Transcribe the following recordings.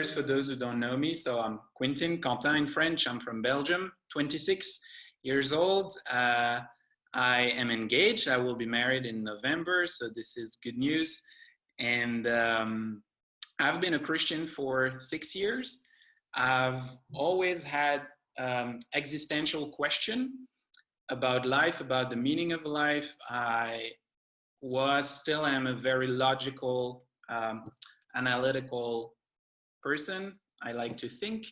first, for those who don't know me, so I'm Quentin in French. I'm from Belgium, 26 years old. I am engaged. I will be married in November, so this is good news. And I've been a Christian for 6 years. I've always had existential question about life, about the meaning of life. Still am a very logical, analytical person. I like to think.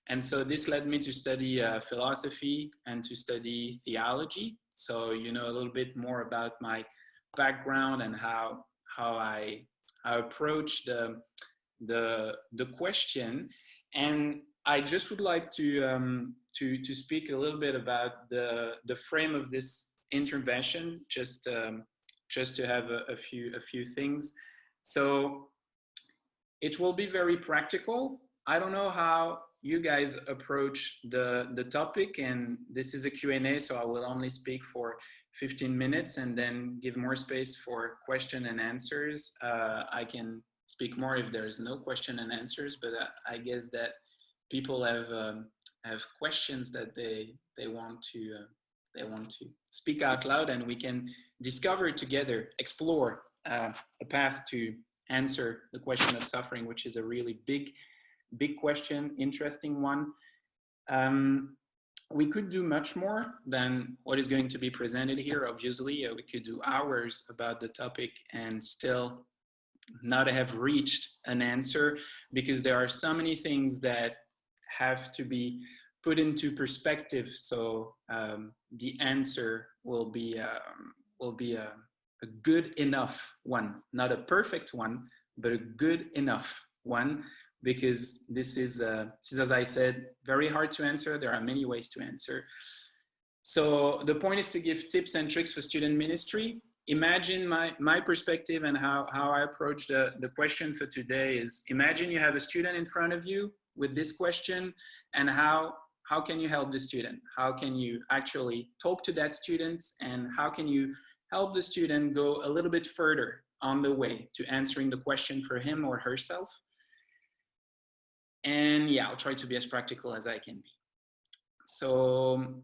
And so this led me to study philosophy and to study theology. So you know a little bit more about my background and how I approach the question. And I just would like to speak a little bit about the frame of this intervention, just to have a few things. So it will be very practical. I don't know how you guys approach the topic, and this is a Q&A, so I will only speak for 15 minutes and then give more space for question and answers. I can speak more if there's no question and answers, but I guess that people have questions that they want to speak out loud, and we can discover together, explore a path to answer the question of suffering, which is a really big question, interesting one. We could do much more than what is going to be presented here. Obviously, we could do hours about the topic and still not have reached an answer, because there are so many things that have to be put into perspective. So the answer will be a good enough one, not a perfect one, but a good enough one, because this is, as I said, very hard to answer. There are many ways to answer. So the point is to give tips and tricks for student ministry. Imagine my perspective and how I approach the question for today is, imagine you have a student in front of you with this question, and how can you help the student? How can you actually talk to that student, and how can you help the student go a little bit further on the way to answering the question for him or herself? And yeah, I'll try to be as practical as I can be. So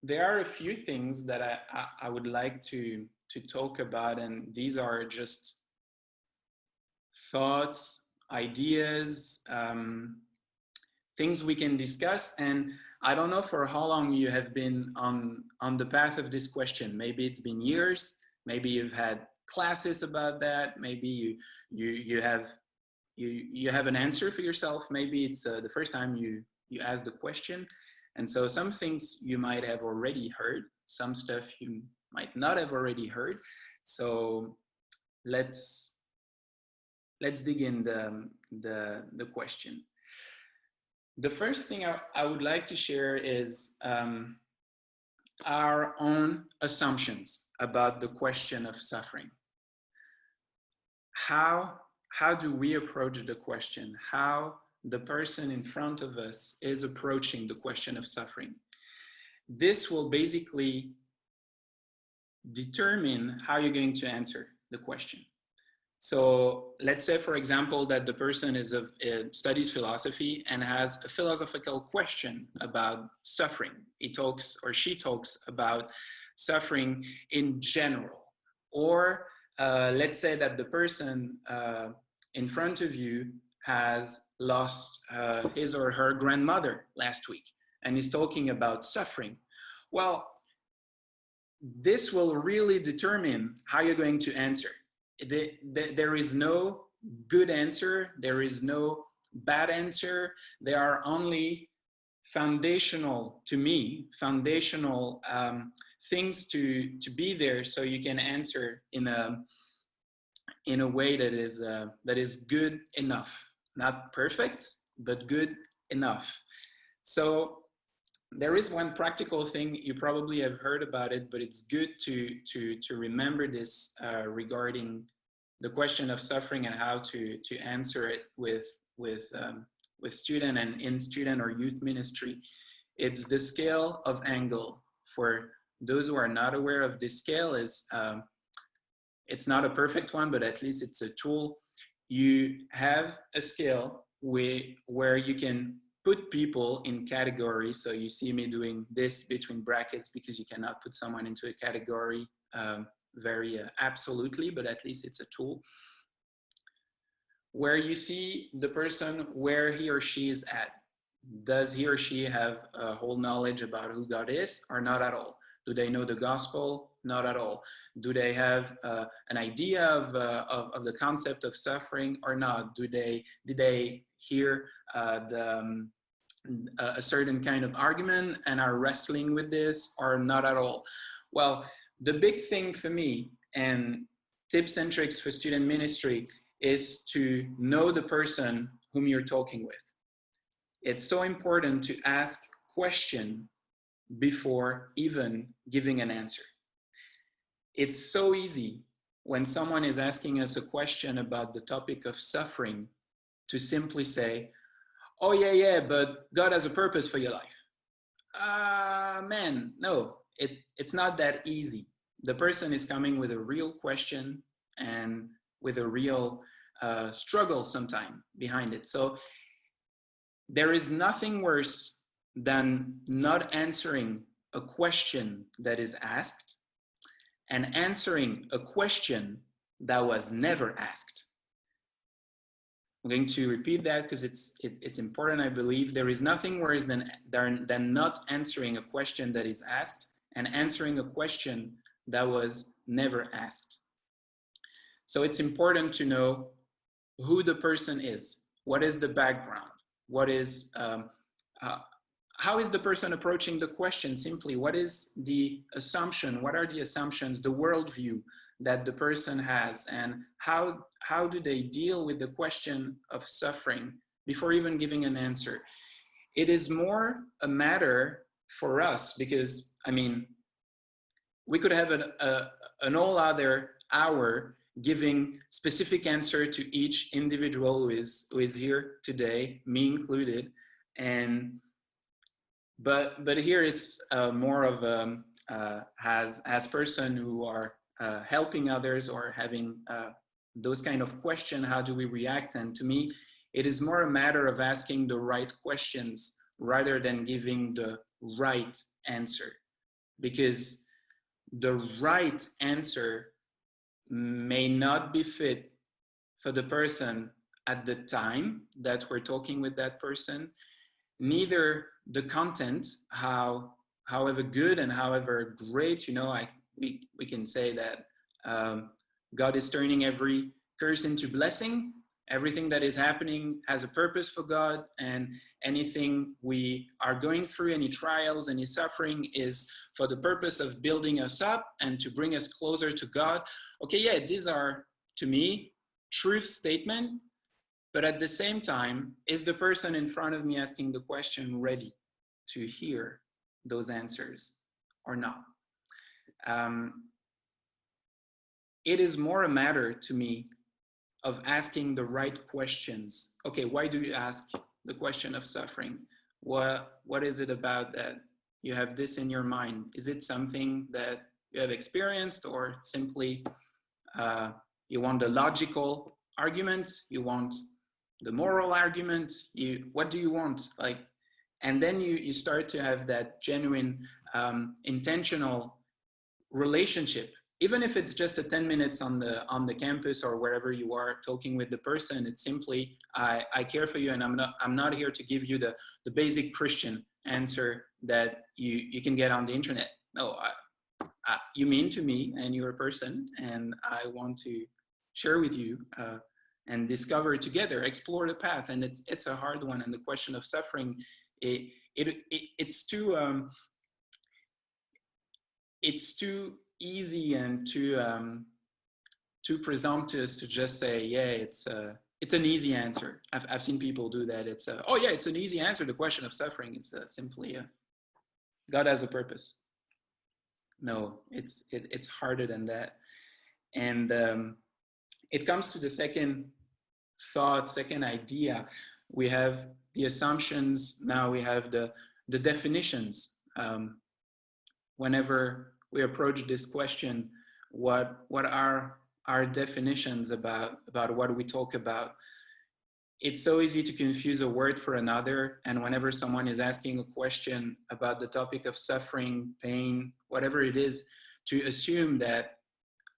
there are a few things that I would like to talk about, and these are just thoughts, ideas, things we can discuss. And I don't know for how long you have been on the path of this question. Maybe it's been years, maybe you've had classes about that, maybe you have an answer for yourself, maybe it's the first time you ask the question. And so some things you might have already heard, some stuff you might not have already heard. So let's dig in the question. The first thing I would like to share is our own assumptions about the question of suffering. How do we approach the question? How the person in front of us is approaching the question of suffering? This will basically determine how you're going to answer the question. So let's say, for example, that the person studies philosophy and has a philosophical question about suffering. He talks or she talks about suffering in general. Or let's say that the person in front of you has lost his or her grandmother last week and is talking about suffering. Well, this will really determine how you're going to answer. There is no good answer. There is no bad answer. There are only foundational, to me, foundational things to be there, so you can answer in a way that is good enough. Not perfect, but good enough. So there is one practical thing, you probably have heard about it, but it's good to remember this regarding the question of suffering and how to answer it with student and in student or youth ministry. It's the scale of angle. For those who are not aware of this scale, it's not a perfect one, but at least it's a tool. You have a scale where you can put people in categories. So you see me doing this between brackets because you cannot put someone into a category very absolutely, but at least it's a tool where you see the person where he or she is at. Does he or she have a whole knowledge about who God is, or not at all? Do they know the gospel? Not at all. Do they have an idea of the concept of suffering or not? Did they hear a certain kind of argument and are wrestling with this, or not at all? Well, the big thing for me, and tips and tricks for student ministry, is to know the person whom you're talking with. It's so important to ask questions before even giving an answer. It's so easy when someone is asking us a question about the topic of suffering to simply say, oh yeah, but God has a purpose for your life. Man, no, it's not that easy. The person is coming with a real question and with a real struggle sometime behind it. So there is nothing worse than not answering a question that is asked and answering a question that was never asked. I'm going to repeat that because it's important, I believe. There is nothing worse than not answering a question that is asked and answering a question that was never asked. So it's important to know who the person is. What is the background? What is, how is the person approaching the question? Simply, what is the assumption? What are the assumptions, the worldview that the person has, and how do they deal with the question of suffering before even giving an answer? It is more a matter for us because, I mean, we could have an whole other hour giving specific answer to each individual who is here today, me included, but here is more of as person who are helping others or having those kind of questions. How do we react? And to me, it is more a matter of asking the right questions rather than giving the right answer, because the right answer may not be fit for the person at the time that we're talking with that person, neither the content, however good and however great, we can say that God is turning every curse into blessing. Everything that is happening has a purpose for God, and anything we are going through, any trials, any suffering, is for the purpose of building us up and to bring us closer to God. Okay, yeah, these are, to me, truth statement, but at the same time, is the person in front of me asking the question ready to hear those answers or not? It is more a matter to me of asking the right questions. Okay, why do you ask the question of suffering? What is it about that you have this in your mind? Is it something that you have experienced, or simply you want the logical argument? You want the moral argument? What do you want? And then you start to have that genuine, intentional relationship. Even if it's just a 10 minutes on the campus or wherever you are talking with the person, it's simply, I care for you, and I'm not here to give you the basic Christian answer that you can get on the internet. No, you mean to me, and you're a person, and I want to share with you and discover together, explore the path. And it's a hard one. And the question of suffering, it's too easy and too presumptuous to just say, yeah, it's an easy answer. I've seen people do that. It's oh yeah, it's an easy answer. The question of suffering is simply God has a purpose. No, it's harder than that. And it comes to the second thought, second idea. We have the assumptions. Now we have the definitions. Whenever we approach this question, what are our definitions about what we talk about? it's so easy to confuse a word for another. And whenever someone is asking a question about the topic of suffering, pain, whatever it is, to assume that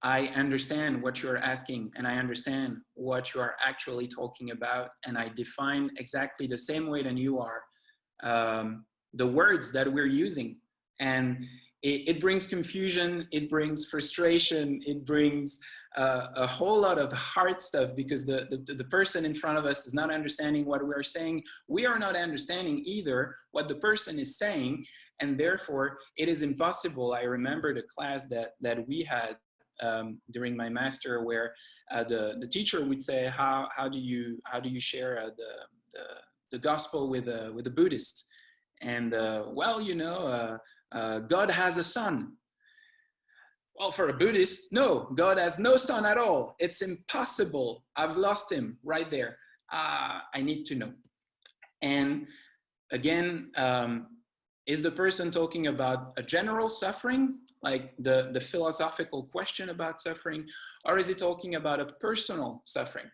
I understand what you're asking and I understand what you are actually talking about, and I define exactly the same way than you are the words that we're using. And it brings confusion, it brings frustration, it brings a whole lot of hard stuff, because the person in front of us is not understanding what we're saying. We are not understanding either what the person is saying, and therefore it is impossible. I remember the class that we had during my master, where the teacher would say, how do you share the gospel with a Buddhist? And well, you know, God has a son. Well, for a Buddhist, no, God has no son at all. It's impossible. I've lost him right there. I need to know. And again, is the person talking about a general suffering, like the philosophical question about suffering, or is he talking about a personal suffering?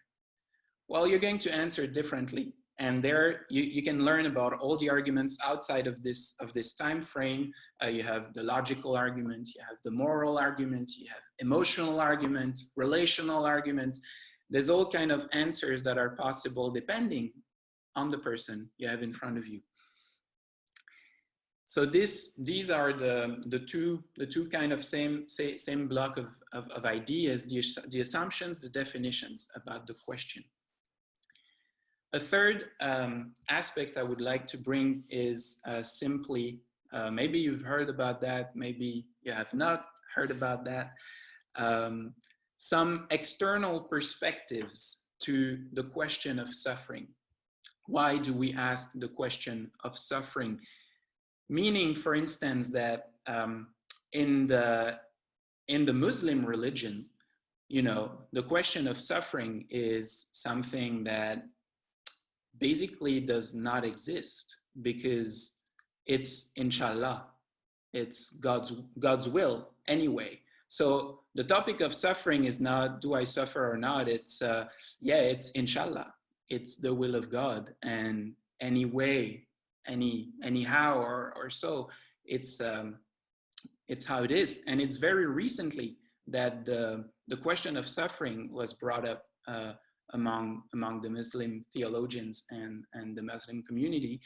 Well, you're going to answer differently. And there you can learn about all the arguments outside of this time frame. You have the logical argument, you have the moral argument, you have emotional argument, relational argument. There's all kind of answers that are possible depending on the person you have in front of you. So these are the two kind of same block of ideas, the assumptions, the definitions about the question. A third aspect I would like to bring is simply, maybe you've heard about that, maybe you have not heard about that, some external perspectives to the question of suffering. Why do we ask the question of suffering? Meaning, for instance, that in the Muslim religion, you know, the question of suffering is something that basically does not exist, because it's inshallah, it's God's will anyway. So the topic of suffering is not, do I suffer or not? It's yeah, it's inshallah, it's the will of God, and anyway, anyhow or so, it's how it is. And it's very recently that the question of suffering was brought up among the Muslim theologians and the Muslim community.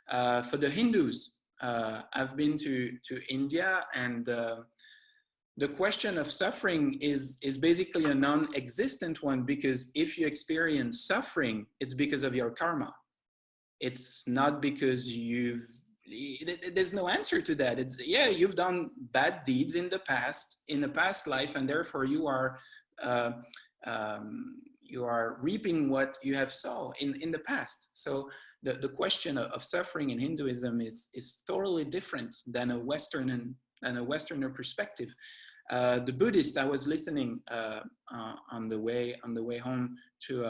For the Hindus, I've been to India, and the question of suffering is basically a non-existent one, because if you experience suffering, it's because of your karma. It's not because there's no answer to that. It's, yeah, you've done bad deeds in the past life, and therefore you are reaping what you have sown in the past. So the question of suffering in Hinduism is totally different than a Westerner perspective. The Buddhist, I was listening on the way home to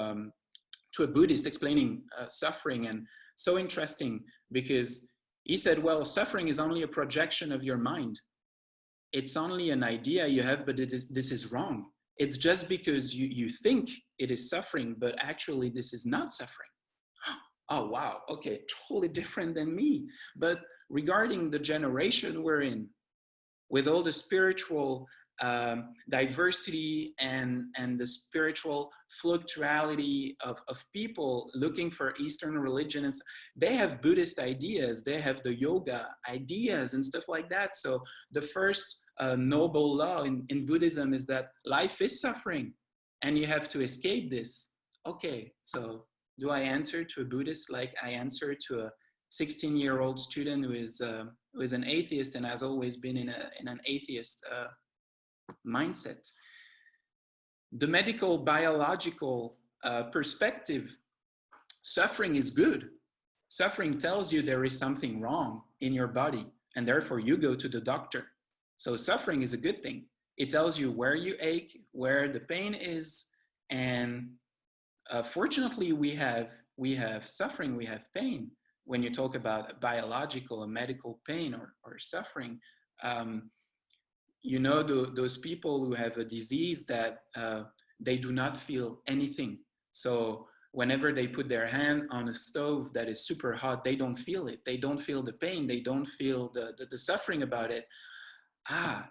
a Buddhist explaining suffering, and so interesting, because he said, well, suffering is only a projection of your mind. It's only an idea you have, but this is wrong. It's just because you think it is suffering, but actually this is not suffering. Oh, wow, okay, totally different than me. But regarding the generation we're in, with all the spiritual diversity and the spiritual fluctuality of people looking for Eastern religions, they have Buddhist ideas, they have the yoga ideas and stuff like that. So the first noble law in Buddhism is that life is suffering and you have to escape this. Okay, so do I answer to a Buddhist like I answer to a 16-year-old student who is an atheist and has always been in an atheist mindset? The medical, biological perspective, suffering is good. Suffering tells you there is something wrong in your body, and therefore you go to the doctor. So suffering is a good thing. It tells you where you ache, where the pain is, and fortunately we have suffering, we have pain. When you talk about biological and medical pain or suffering, you know, those people who have a disease that they do not feel anything. So whenever they put their hand on a stove that is super hot, they don't feel it. They don't feel the pain. They don't feel the suffering about it.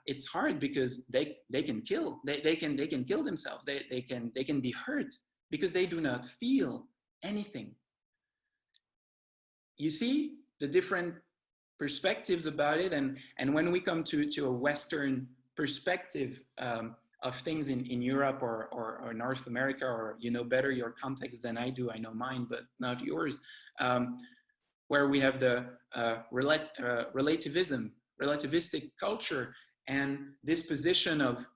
It's hard because they can kill. They can kill themselves. They can be hurt because they do not feel anything. You see the different perspectives about it, and when we come to a Western perspective of things in Europe or North America, or you know better your context than I do. I know mine, but not yours. Where we have the relativistic culture, and this position of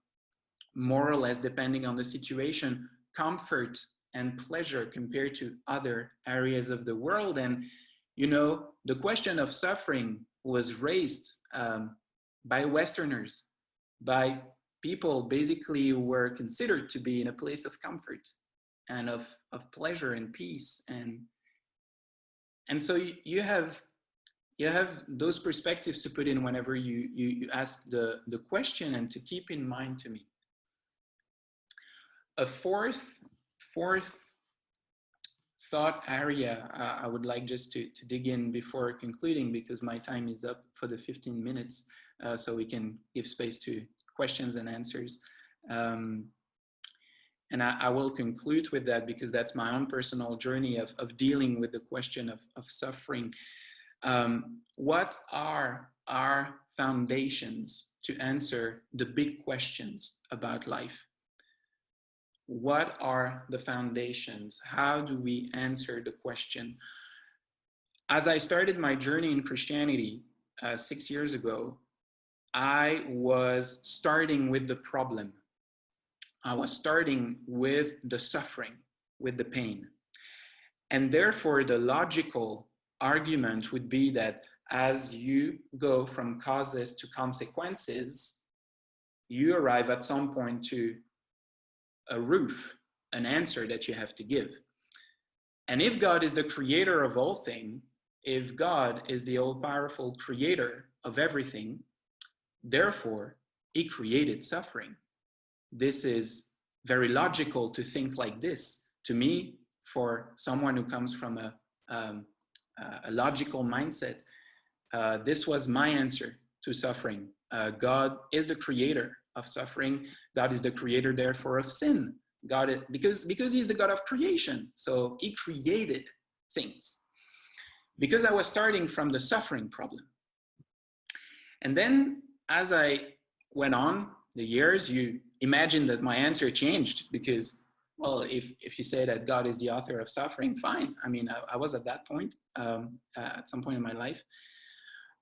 more or less, depending on the situation, comfort and pleasure compared to other areas of the world. And you know, the question of suffering was raised by Westerners, by people basically who were considered to be in a place of comfort and of pleasure and peace. And so you have those perspectives to put in whenever you ask the question, and to keep in mind to me. A fourth thought area I would like just to dig in before concluding, because my time is up for the 15 minutes, so we can give space to questions and answers. And I will conclude with that, because that's my own personal journey of dealing with the question of suffering. What are our foundations to answer the big questions about life? What are the foundations? How do we answer the question? As I started my journey in Christianity 6 years ago, I was starting with the problem. I was starting with the suffering, with the pain. And therefore, the logical argument would be that as you go from causes to consequences, you arrive at some point to a roof, an answer that you have to give. And if God is the creator of all things, if God is the all-powerful creator of everything, therefore, he created suffering. This is very logical to think like this. To me, for someone who comes from a logical mindset, this was my answer to suffering. God is the creator of suffering. God is the creator, therefore, of sin. Because he's the God of creation. So he created things. Because I was starting from the suffering problem. And then as I went on the years, you imagine that my answer changed, because, well, if you say that God is the author of suffering, fine. I mean, I was at that point, at some point in my life.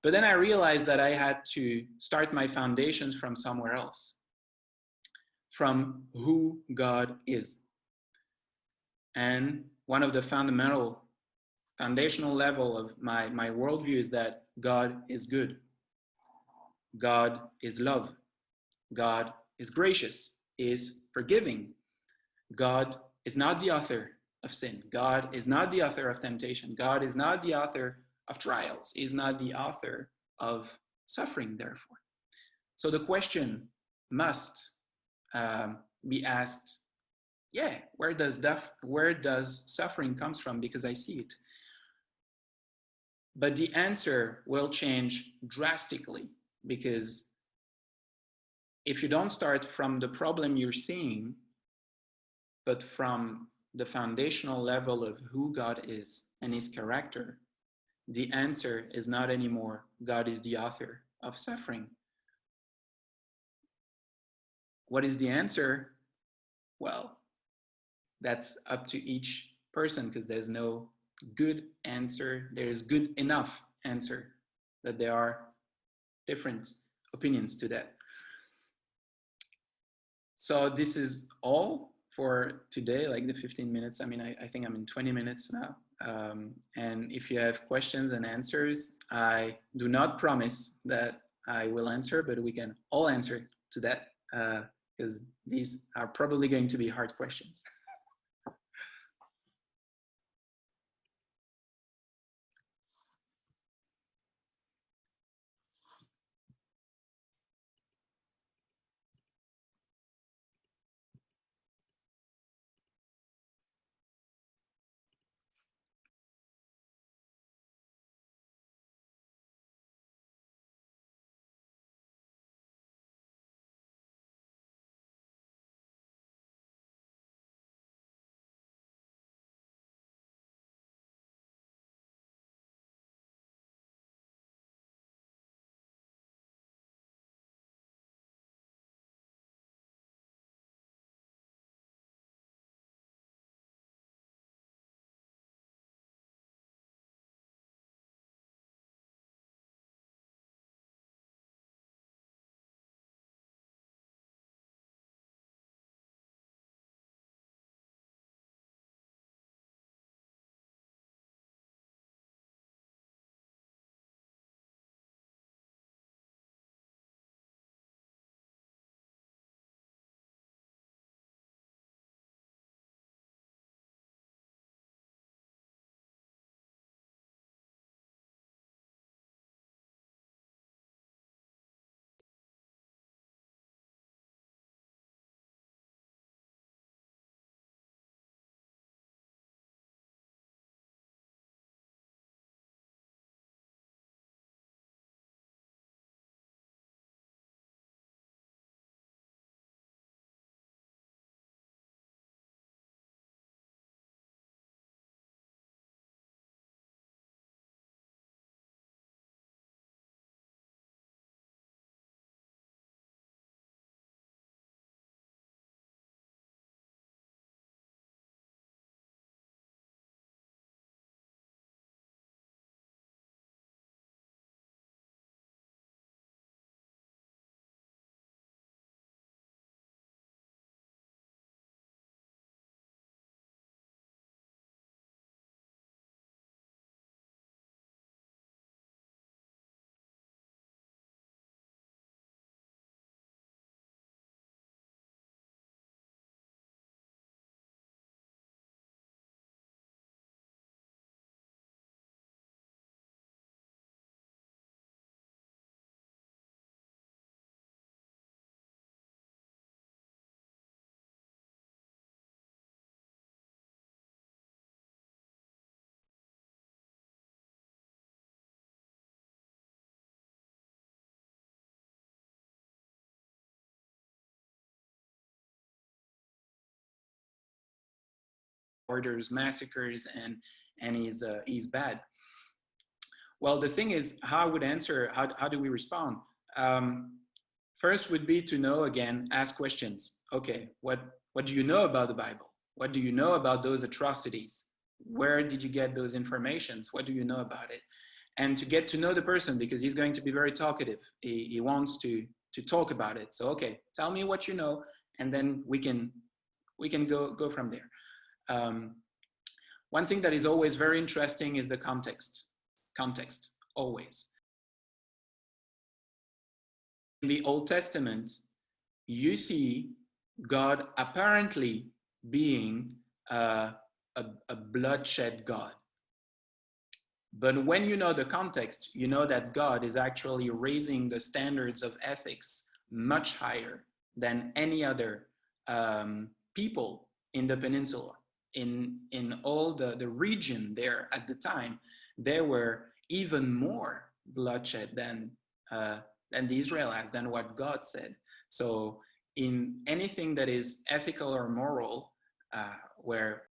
But then I realized that I had to start my foundations from somewhere else, from who God is. And one of the foundational level of my worldview is that God is good. God is love. God is gracious, is forgiving. God is not the author of sin. God is not the author of temptation. God is not the author of trials. He is not the author of suffering, therefore. So the question must be asked, where does suffering comes from? Because I see it. But the answer will change drastically, because if you don't start from the problem you're seeing, but from the foundational level of who God is and his character, the answer is not anymore God is the author of suffering. What is the answer? Well, that's up to each person, because there's no good answer. There's good enough answer, that there are different opinions to that. So this is all for today, like the 15 minutes. I mean, I think I'm in 20 minutes now. And if you have questions and answers, I do not promise that I will answer, but we can all answer to that, because these are probably going to be hard questions. orders massacres and he's bad. Well, the thing is, how I would answer, how do we respond? First would be to know, again, ask questions. Okay, what do you know about the Bible? What do you know about those atrocities? Where did you get those informations? What do you know about it? And to get to know the person, because he's going to be very talkative. He wants to talk about it. So, okay, tell me what you know, and then we can go from there. One thing that is always very interesting is the context. Context, always. In the Old Testament, you see God apparently being a bloodshed God. But when you know the context, you know that God is actually raising the standards of ethics much higher than any other people in the peninsula. In all the region there at the time, there were even more bloodshed than the Israelites, than what God said. So in anything that is ethical or moral, where